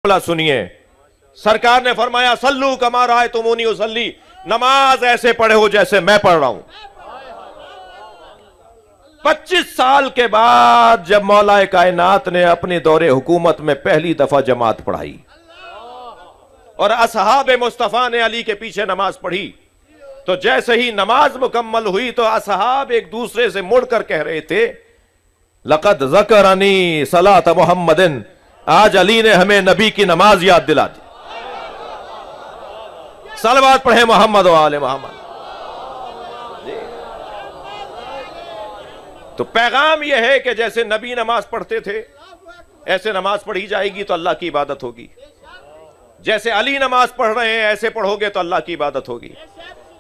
سنیے، سرکار نے فرمایا سلو کما رأیتمونی اصلی، نماز ایسے پڑھے ہو جیسے میں پڑھ رہا ہوں۔ 25 سال کے بعد جب مولا کائنات نے اپنے دور حکومت میں پہلی دفعہ جماعت پڑھائی اور اصحاب مصطفیٰ نے علی کے پیچھے نماز پڑھی، تو جیسے ہی نماز مکمل ہوئی تو اصحاب ایک دوسرے سے مڑ کر کہہ رہے تھے لقد ذکرنی صلاۃ محمد، آج علی نے ہمیں نبی کی نماز یاد دلا دی۔ صلوات پڑھیں محمد و آل محمد۔ تو پیغام یہ ہے کہ جیسے نبی نماز پڑھتے تھے ایسے نماز پڑھی جائے گی تو اللہ کی عبادت ہوگی، جیسے علی نماز پڑھ رہے ہیں ایسے پڑھو گے تو اللہ کی عبادت ہوگی۔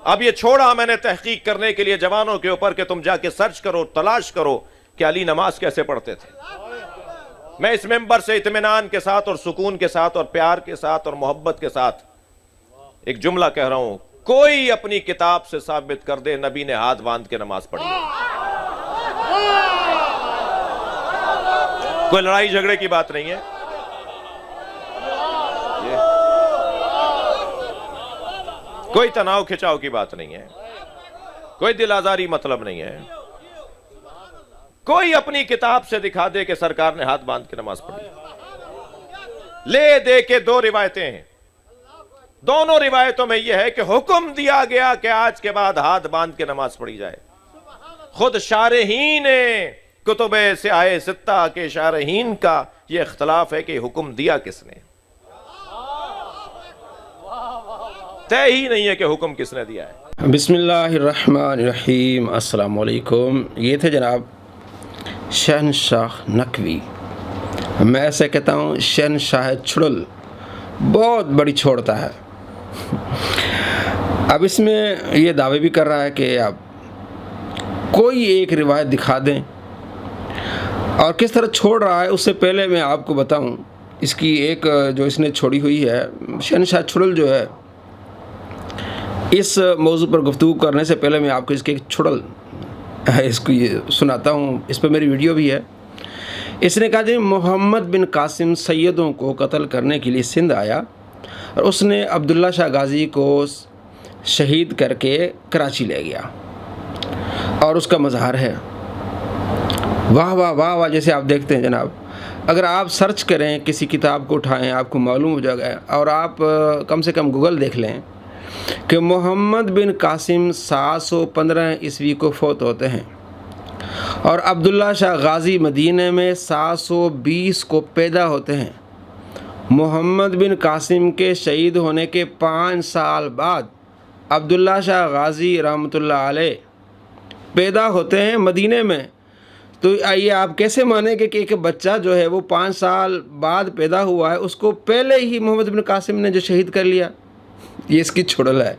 اب یہ چھوڑا میں نے تحقیق کرنے کے لیے جوانوں کے اوپر کہ تم جا کے سرچ کرو، تلاش کرو کہ علی نماز کیسے پڑھتے تھے۔ میں اس ممبر سے اطمینان کے ساتھ اور سکون کے ساتھ اور پیار کے ساتھ اور محبت کے ساتھ ایک جملہ کہہ رہا ہوں، کوئی اپنی کتاب سے ثابت کر دے نبی نے ہاتھ باندھ کے نماز پڑھی۔ کوئی لڑائی جھگڑے کی بات نہیں ہے، کوئی تناؤ کھچاؤ کی بات نہیں ہے، کوئی دل آزاری مطلب نہیں ہے۔ کوئی اپنی کتاب سے دکھا دے کہ سرکار نے ہاتھ باندھ کے نماز پڑھی۔ لے دے کے دو روایتیں ہیں، دونوں روایتوں میں یہ ہے کہ حکم دیا گیا کہ آج کے بعد ہاتھ باندھ کے نماز پڑھی جائے۔ خود شارحین کتب سیاہ ستہ کے شارحین کا یہ اختلاف ہے کہ حکم دیا کس نے، طے ہی نہیں ہے کہ حکم کس نے دیا ہے۔ بسم اللہ الرحمن الرحیم۔ السلام علیکم۔ یہ تھے جناب شہنشاہ نقوی، میں ایسے کہتا ہوں شہنشاہ چھڑل، بہت بڑی چھوڑتا ہے۔ اب اس میں یہ دعوے بھی کر رہا ہے کہ آپ کوئی ایک روایت دکھا دیں، اور کس طرح چھوڑ رہا ہے اس سے پہلے میں آپ کو بتاؤں اس کی ایک جو اس نے چھوڑی ہوئی ہے۔ شہنشاہ چھڑل جو ہے، اس موضوع پر گفتگو کرنے سے پہلے میں آپ کو اس کے ایک چھڑل اس کو یہ سناتا ہوں، اس پہ میری ویڈیو بھی ہے۔ اس نے کہا جی محمد بن قاسم سیدوں کو قتل کرنے کے لیے سندھ آیا اور اس نے عبداللہ شاہ غازی کو شہید کر کے کراچی لے گیا اور اس کا مظہر ہے۔ واہ واہ واہ واہ، جیسے آپ دیکھتے ہیں جناب، اگر آپ سرچ کریں کسی کتاب کو اٹھائیں آپ کو معلوم ہو جائے گا، اور آپ کم سے کم گوگل دیکھ لیں کہ محمد بن قاسم 715 عیسوی کو فوت ہوتے ہیں اور عبداللہ شاہ غازی مدینہ میں 720 کو پیدا ہوتے ہیں۔ محمد بن قاسم کے شہید ہونے کے 5 سال بعد عبداللہ شاہ غازی رحمۃ اللہ علیہ پیدا ہوتے ہیں مدینہ میں۔ تو آئیے آپ کیسے مانیں کہ ایک بچہ جو ہے وہ 5 سال بعد پیدا ہوا ہے، اس کو پہلے ہی محمد بن قاسم نے جو شہید کر لیا؟ یہ اس کی چھڑل ہے۔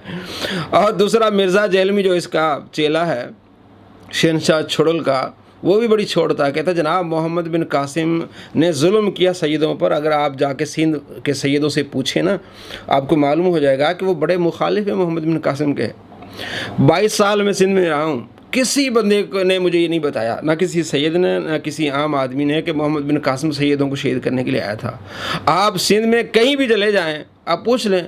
اور دوسرا مرزا جہلمی جو اس کا چیلا ہے شہنشاہ چھڑل کا، وہ بھی بڑی چھوڑتا ہے، کہتا ہے جناب محمد بن قاسم نے ظلم کیا سیدوں پر۔ اگر آپ جا کے سندھ کے سیدوں سے پوچھیں نا، آپ کو معلوم ہو جائے گا کہ وہ بڑے مخالف ہیں محمد بن قاسم کے۔ 22 سال میں سندھ میں رہا ہوں، کسی بندے نے مجھے یہ نہیں بتایا، نہ کسی سید نے نہ کسی عام آدمی نے، کہ محمد بن قاسم سیدوں کو شہید کرنے کے لیے آیا تھا۔ آپ سندھ میں کہیں بھی چلے جائیں، آپ پوچھ لیں،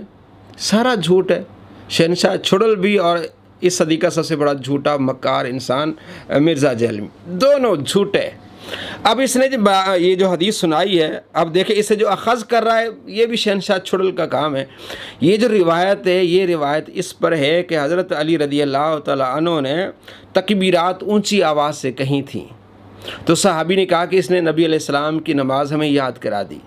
سارا جھوٹ ہے۔ شہنشاہ چھڑل بھی اور اس صدی کا سب سے بڑا جھوٹا مکار انسان مرزا جہلمی، دونوں جھوٹے۔ اب اس نے یہ جو حدیث سنائی ہے، اب دیکھیں اسے جو اخذ کر رہا ہے یہ بھی شہنشاہ چھڑل کا کام ہے۔ یہ جو روایت ہے، یہ روایت اس پر ہے کہ حضرت علی رضی اللہ تعالیٰ عنہ نے تکبیرات اونچی آواز سے کہیں تھیں، تو صحابی نے کہا کہ اس نے نبی علیہ السلام کی نماز ہمیں یاد کرا دی۔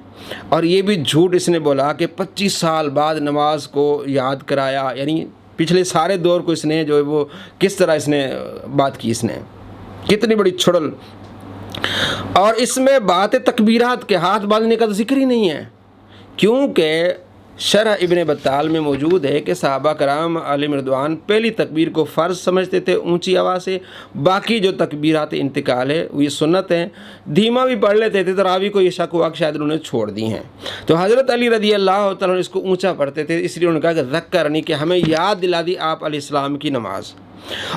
اور یہ بھی جھوٹ اس نے بولا کہ 25 سال بعد نماز کو یاد کرایا، یعنی پچھلے سارے دور کو اس نے جو ہے وہ کس طرح اس نے بات کی، اس نے کتنی بڑی چھڑل۔ اور اس میں بات تکبیرات کے ہاتھ باندھنے کا تو ذکر ہی نہیں ہے، کیونکہ شرح ابن بطال میں موجود ہے کہ صحابہ کرام علیہم رضوان پہلی تکبیر کو فرض سمجھتے تھے اونچی آواز سے، باقی جو تکبیرات انتقال ہے وہ یہ سنت ہیں، دھیما بھی پڑھ لیتے تھے، تراویح کو یہ شک ہوا کہ شاید انہوں نے چھوڑ دی ہیں۔ تو حضرت علی رضی اللہ تعالیٰ اس کو اونچا پڑھتے تھے، اس لیے انہوں نے کہا کہ ذکرنی، کہ ہمیں یاد دلا دی آپ علیہ السلام کی نماز۔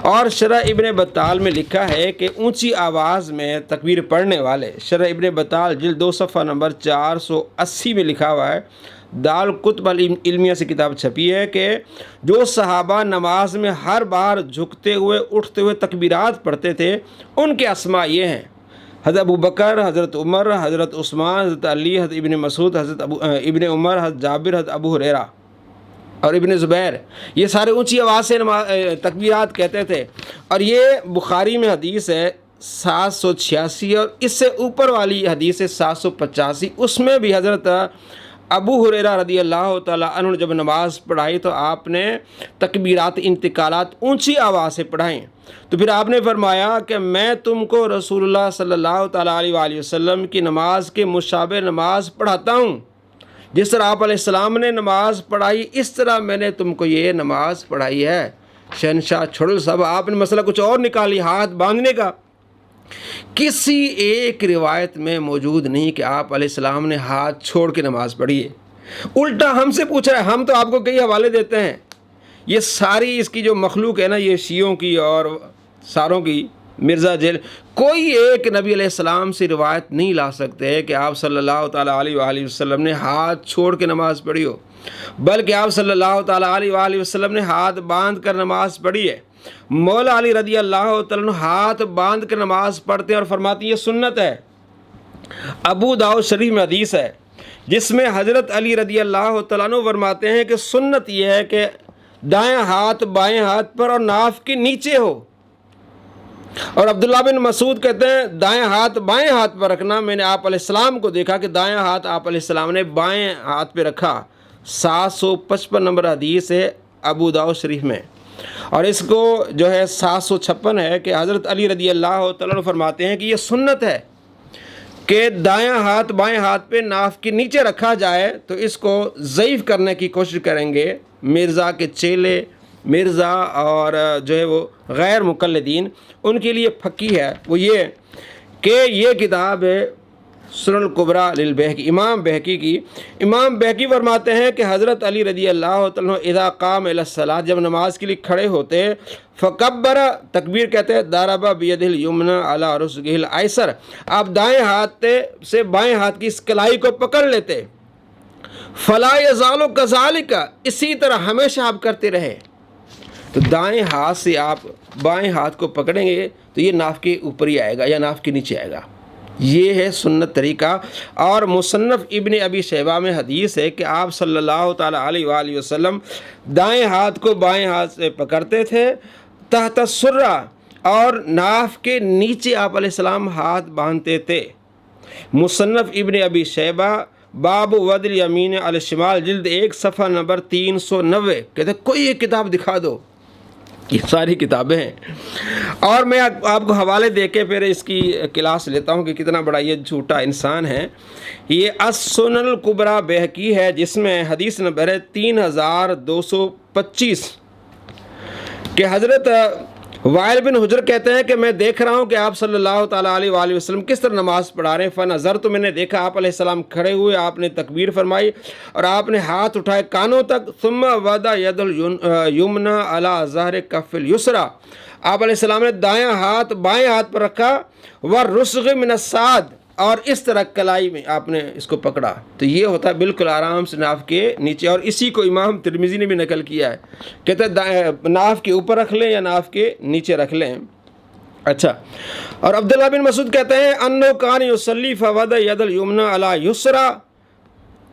اور شرح ابن بطال میں لکھا ہے کہ اونچی آواز میں تکبیر پڑھنے والے، شرح ابن بطال جلد 2 صفحہ نمبر 480 میں لکھا ہوا ہے، دال کتب العلمیہ سے کتاب چھپی ہے، کہ جو صحابہ نماز میں ہر بار جھکتے ہوئے اٹھتے ہوئے تکبیرات پڑھتے تھے ان کے اسماء یہ ہیں: حضرت ابو بکر، حضرت عمر، حضرت عثمان، حضرت علی، حضرت ابن مسعود، حضرت ابن عمر، حضرت جابر، حضرت ابو ہریرہ اور ابن زبیر۔ یہ سارے اونچی آواز سے تکبیرات کہتے تھے، اور یہ بخاری میں حدیث ہے 786، اور اس سے اوپر والی حدیث ہے 785، اس میں بھی حضرت ابو ہریرہ رضی اللہ تعالیٰ عنہ نے جب نماز پڑھائی تو آپ نے تکبیرات انتقالات اونچی آواز سے پڑھائیں، تو پھر آپ نے فرمایا کہ میں تم کو رسول اللہ صلی اللہ تعالیٰ علیہ وآلہ وسلم کی نماز کے مشابہ نماز پڑھاتا ہوں، جس طرح آپ علیہ السلام نے نماز پڑھائی اس طرح میں نے تم کو یہ نماز پڑھائی ہے۔ شہنشاہ چھڑل صاحب، آپ نے مسئلہ کچھ اور نکالی، ہاتھ باندھنے کا۔ کسی ایک روایت میں موجود نہیں کہ آپ علیہ السلام نے ہاتھ چھوڑ کے نماز پڑھی ہے۔ الٹا ہم سے پوچھ رہا ہے، ہم تو آپ کو کئی حوالے دیتے ہیں۔ یہ ساری اس کی جو مخلوق ہے نا، یہ شیعوں کی اور ساروں کی، مرزا جیل، کوئی ایک نبی علیہ السلام سے روایت نہیں لا سکتے کہ آپ صلی اللہ تعالیٰ علیہ وآلہ وسلم نے ہاتھ چھوڑ کے نماز پڑھی ہو، بلکہ آپ صلی اللہ تعالیٰ علیہ وآلہ وسلم نے ہاتھ باندھ کر نماز پڑھی ہے۔ مولا علی رضی اللہ تعالیٰ عنہ ہاتھ باندھ کر نماز پڑھتے ہیں اور فرماتے ہیں یہ سنت ہے۔ ابو داؤد شریف میں حدیث ہے جس میں حضرت علی رضی اللہ تعالیٰ عنہ فرماتے ہیں کہ سنت یہ ہے کہ دائیں ہاتھ بائیں ہاتھ پر اور ناف کے نیچے ہو، اور عبداللہ بن مسعود کہتے ہیں دائیں ہاتھ بائیں ہاتھ پر رکھنا، میں نے آپ علیہ السلام کو دیکھا کہ دائیں ہاتھ آپ علیہ السلام نے بائیں ہاتھ پہ رکھا۔ 755 نمبر حدیث ہے ابو داؤد شریف میں، اور اس کو جو ہے 756 ہے کہ حضرت علی رضی اللہ تعالیٰ عنہ فرماتے ہیں کہ یہ سنت ہے کہ دائیں ہاتھ بائیں ہاتھ پہ ناف کے نیچے رکھا جائے، تو اس کو ضعیف کرنے کی کوشش کریں گے مرزا کے چیلے، مرزا اور جو ہے وہ غیر مقلدین، ان کے لیے پھکی ہے وہ یہ کہ یہ کتاب ہے سنن الکبریٰ للبیہقی، امام بہقی کی۔ امام بہقی فرماتے ہیں کہ حضرت علی رضی اللہ تعالیٰ عنہ اذا قام الی الصلاۃ، جب نماز کے لیے کھڑے ہوتے، فکبر، تکبیر کہتے ہیں، ضرب بیدہ الیمنی علی رسغہ الایسر، آپ دائیں ہاتھ سے بائیں ہاتھ کی اس کلائی کو پکڑ لیتے، فلا یزال کذالک، اسی طرح ہمیشہ آپ کرتے رہے۔ تو دائیں ہاتھ سے آپ بائیں ہاتھ کو پکڑیں گے تو یہ ناف کے اوپر ہی آئے گا یا ناف کے نیچے آئے گا، یہ ہے سنت طریقہ۔ اور مصنف ابن ابی شیبہ میں حدیث ہے کہ آپ صلی اللہ تعالیٰ علیہ وآلہ وسلم دائیں ہاتھ کو بائیں ہاتھ سے پکڑتے تھے تحت السرہ، اور ناف کے نیچے آپ علیہ السلام ہاتھ باندھتے تھے۔ مصنف ابن ابی شیبہ باب وضع الیمین علی الشمال جلد 1 صفحہ نمبر 390، کہتے ہیں کوئی ایک کتاب دکھا دو، یہ ساری کتابیں ہیں۔ اور میں آپ کو حوالے دے کے پھر اس کی کلاس لیتا ہوں کہ کتنا بڑا یہ جھوٹا انسان ہے۔ یہ السنن الکبریٰ بہقی ہے جس میں حدیث نمبر ہے 3225 کہ حضرت وائل بن حجر کہتے ہیں کہ میں دیکھ رہا ہوں کہ آپ صلی اللہ تعالیٰ علیہ وآلہ وسلم کس طرح نماز پڑھا رہے ہیں، فنظر، تو میں نے دیکھا آپ علیہ السلام کھڑے ہوئے، آپ نے تکبیر فرمائی اور آپ نے ہاتھ اٹھائے کانوں تک، ثم وضع ید الیمنی علی ظہر کف الیسری، آپ علیہ السلام نے دائیں ہاتھ بائیں ہاتھ پر رکھا، والرسغ من الساعد، اور اس طرح کلائی میں آپ نے اس کو پکڑا، تو یہ ہوتا ہے بالکل آرام سے ناف کے نیچے، اور اسی کو امام ترمذی نے بھی نقل کیا ہے، کہتے ہیں ناف کے اوپر رکھ لیں یا ناف کے نیچے رکھ لیں۔ اچھا، اور عبداللہ بن مسعود کہتے ہیں انہ کان یصلی فوضع ید الیمنی علی یسری،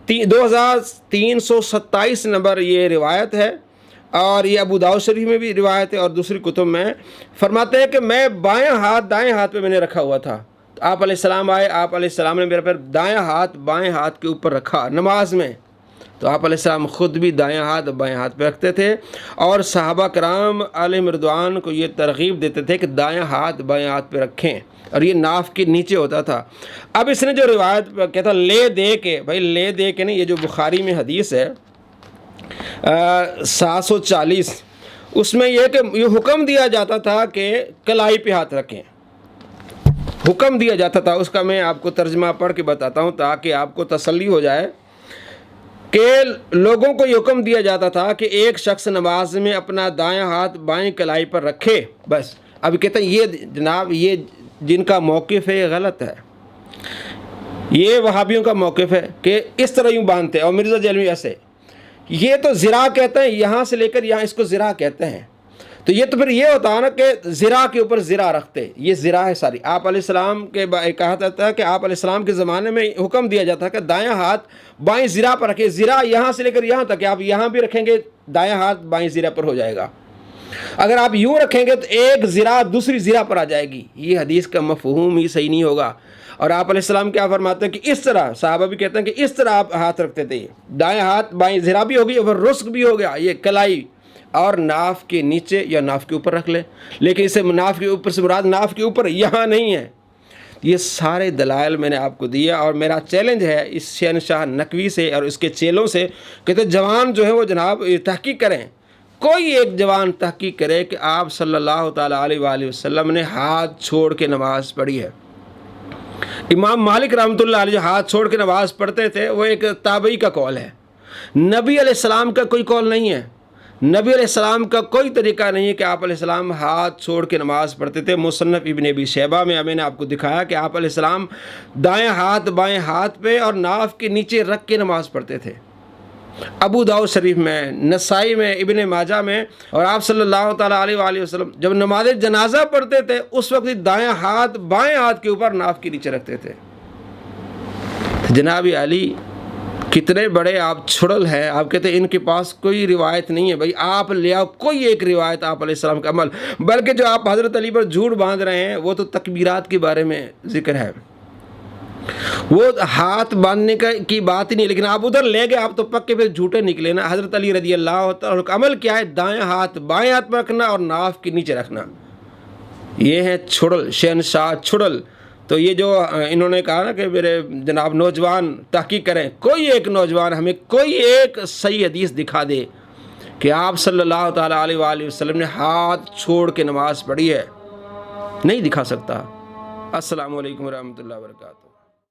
2327 نمبر یہ روایت ہے، اور یہ ابو داؤد شریف میں بھی روایت ہے اور دوسری کتب میں۔ فرماتے ہیں کہ میں بائیں ہاتھ دائیں ہاتھ پہ میں نے رکھا ہوا تھا، آپ علیہ السلام آئے، آپ علیہ السلام نے میرے پر دائیں ہاتھ بائیں ہاتھ کے اوپر رکھا نماز میں، تو آپ علیہ السلام خود بھی دائیں ہاتھ بائیں ہاتھ پہ رکھتے تھے، اور صحابہ کرام علیہم رضوان کو یہ ترغیب دیتے تھے کہ دائیں ہاتھ بائیں ہاتھ پہ رکھیں، اور یہ ناف کے نیچے ہوتا تھا۔ اب اس نے جو روایت کہتا لے دے کے، بھائی لے دے کے نہیں، یہ جو بخاری میں حدیث ہے 740، اس میں یہ کہ یہ حکم دیا جاتا تھا کہ کلائی پہ ہاتھ رکھیں، حکم دیا جاتا تھا، اس کا میں آپ کو ترجمہ پڑھ کے بتاتا ہوں تاکہ آپ کو تسلی ہو جائے۔ کہ لوگوں کو یہ حکم دیا جاتا تھا کہ ایک شخص نماز میں اپنا دایاں ہاتھ بائیں کلائی پر رکھے بس. اب کہتے ہیں یہ جناب یہ جن کا موقف ہے یہ غلط ہے. یہ وہابیوں کا موقف ہے کہ اس طرح یوں باندھتے ہیں، اور مرزا جیلوی ایسے. یہ تو زرا کہتے ہیں، یہاں سے لے کر یہاں اس کو زرا کہتے ہیں. تو یہ تو پھر یہ ہوتا ہے نا کہ زرا کے اوپر زرا رکھتے، یہ زرا ہے ساری. آپ علیہ السلام کے کہا جاتا ہے کہ آپ علیہ السلام کے زمانے میں حکم دیا جاتا ہے کہ دایاں ہاتھ بائیں زرا پر رکھے. زرا یہاں سے لے کر یہاں تک، آپ یہاں بھی رکھیں گے دایاں ہاتھ بائیں زرا پر ہو جائے گا. اگر آپ یوں رکھیں گے تو ایک زرا دوسری زرا پر آ جائے گی. یہ حدیث کا مفہوم ہی صحیح نہیں ہوگا. اور آپ علیہ السلام کیا فرماتے ہیں کہ اس طرح، صحابہ بھی کہتے ہیں کہ اس طرح آپ ہاتھ رکھتے تھے. دائیں ہاتھ بائیں زرا بھی ہوگی اور رسک بھی ہو گیا، یہ کلائی، اور ناف کے نیچے یا ناف کے اوپر رکھ لیں. لیکن اسے ناف کے اوپر سے مراد ناف کے اوپر یہاں نہیں ہے. یہ سارے دلائل میں نے آپ کو دیا، اور میرا چیلنج ہے اس شہنشاہ نقوی سے اور اس کے چیلوں سے کہ تو جوان جو ہے وہ جناب تحقیق کریں. کوئی ایک جوان تحقیق کرے کہ آپ صلی اللہ تعالیٰ علیہ وآلہ وسلم نے ہاتھ چھوڑ کے نماز پڑھی ہے. امام مالک رحمۃ اللہ علیہ ہاتھ چھوڑ کے نماز پڑھتے تھے، وہ ایک تابعی کا قول ہے. نبی علیہ السلام کا کوئی قول نہیں ہے. نبی علیہ السلام کا کوئی طریقہ نہیں ہے کہ آپ علیہ السلام ہاتھ چھوڑ کے نماز پڑھتے تھے. مصنف ابن ابی شیبہ میں نے آپ کو دکھایا کہ آپ علیہ السلام دائیں ہاتھ بائیں ہاتھ پہ اور ناف کے نیچے رکھ کے نماز پڑھتے تھے. ابو داؤد شریف میں، نسائی میں، ابن ماجہ میں. اور آپ صلی اللہ تعالیٰ علیہ وآلہ وسلم جب نماز جنازہ پڑھتے تھے اس وقت دائیں ہاتھ بائیں ہاتھ کے اوپر ناف کے نیچے رکھتے تھے. جناب علی کتنے بڑے آپ چھڑل ہیں. آپ کہتے ہیں ان کے پاس کوئی روایت نہیں ہے. بھائی آپ لے آؤ کوئی ایک روایت آپ علیہ السلام کا عمل. بلکہ جو آپ حضرت علی پر جھوٹ باندھ رہے ہیں وہ تو تکبیرات کے بارے میں ذکر ہے، وہ ہاتھ باندھنے کی بات ہی نہیں. لیکن آپ ادھر لے گئے، آپ تو پکے پھر جھوٹے نکلے نا. حضرت علی رضی اللہ تعالیٰ کا عمل کیا ہے؟ دائیں ہاتھ بائیں ہاتھ پر رکھنا اور ناف کے نیچے رکھنا. یہ ہے چھڑل، شہنشاہ چھڑل. تو یہ جو انہوں نے کہا نا کہ میرے جناب نوجوان تحقیق کریں، کوئی ایک نوجوان ہمیں کوئی ایک صحیح حدیث دکھا دے کہ آپ صلی اللہ تعالیٰ علیہ وآلہ وسلم نے ہاتھ چھوڑ کے نماز پڑھی ہے. نہیں دکھا سکتا. السلام علیکم ورحمۃ اللہ وبرکاتہ.